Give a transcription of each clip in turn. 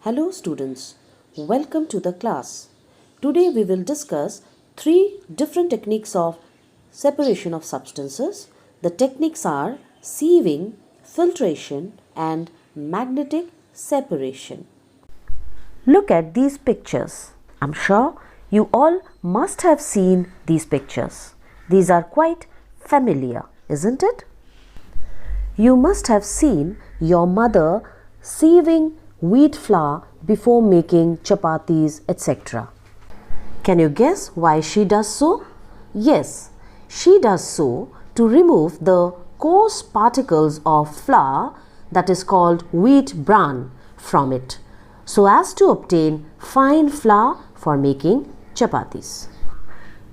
Hello students, welcome to the class. Today we will discuss three different techniques of separation of substances. The techniques are sieving, filtration and magnetic separation. Look at these pictures. I'm sure you all must have seen these pictures. These are quite familiar, isn't it? You must have seen your mother sieving wheat flour before making chapatis, etc. Can you guess why she does so? Yes, she does so to remove the coarse particles of flour, that is called wheat bran, from it, so as to obtain fine flour for making chapatis.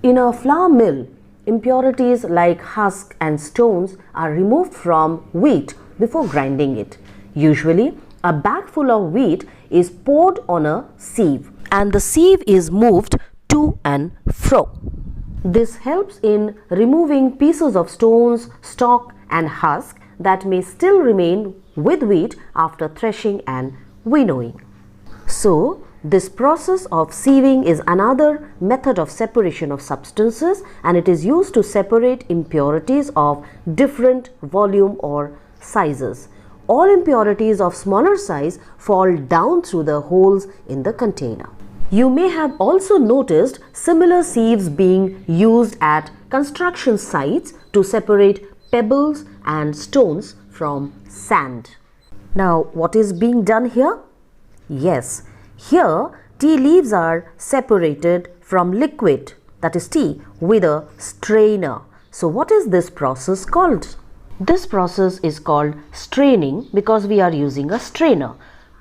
In a flour mill, impurities like husk and stones are removed from wheat before grinding it. Usually, a bag full of wheat is poured on a sieve and the sieve is moved to and fro. This helps in removing pieces of stones, stalk and husk that may still remain with wheat after threshing and winnowing. So, this process of sieving is another method of separation of substances, and it is used to separate impurities of different volume or sizes. All impurities of smaller size fall down through the holes in the container. You may have also noticed similar sieves being used at construction sites to separate pebbles and stones from sand. Now, what is being done here? Yes, here tea leaves are separated from liquid, that is tea, with a strainer. So what is this process called? This process is called straining because we are using a strainer.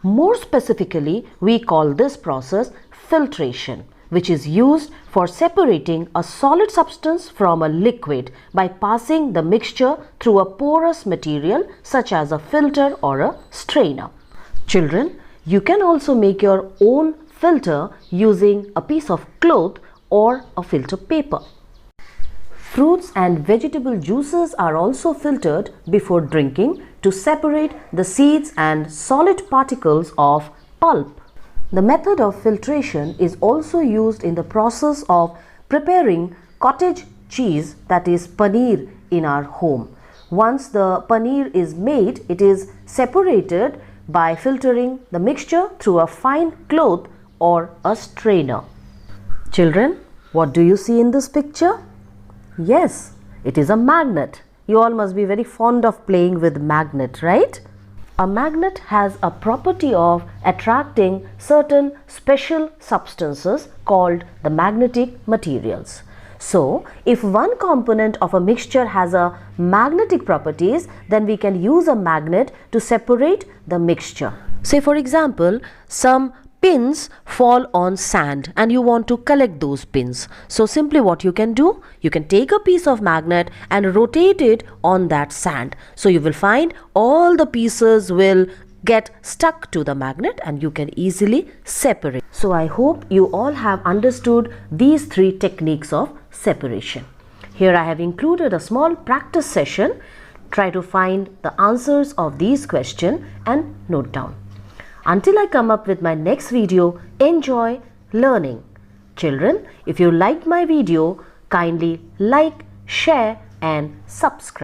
More specifically, we call this process filtration, which is used for separating a solid substance from a liquid by passing the mixture through a porous material such as a filter or a strainer. Children, you can also make your own filter using a piece of cloth or a filter paper. Fruits and vegetable juices are also filtered before drinking to separate the seeds and solid particles of pulp. The method of filtration is also used in the process of preparing cottage cheese, that is paneer, in our home. Once the paneer is made, it is separated by filtering the mixture through a fine cloth or a strainer. Children, what do you see in this picture? Yes, it is a magnet. You all must be very fond of playing with magnet, right? A magnet has a property of attracting certain special substances called the magnetic materials. So, if one component of a mixture has a magnetic properties, then we can use a magnet to separate the mixture. Say for example, some pins fall on sand and you want to collect those pins. So simply what you can do, you can take a piece of magnet and rotate it on that sand. So you will find all the pieces will get stuck to the magnet and you can easily separate. So I hope you all have understood these three techniques of separation. Here I have included a small practice session. Try to find the answers of these questions and note down. Until I come up with my next video, enjoy learning. Children, if you liked my video, kindly like, share and subscribe.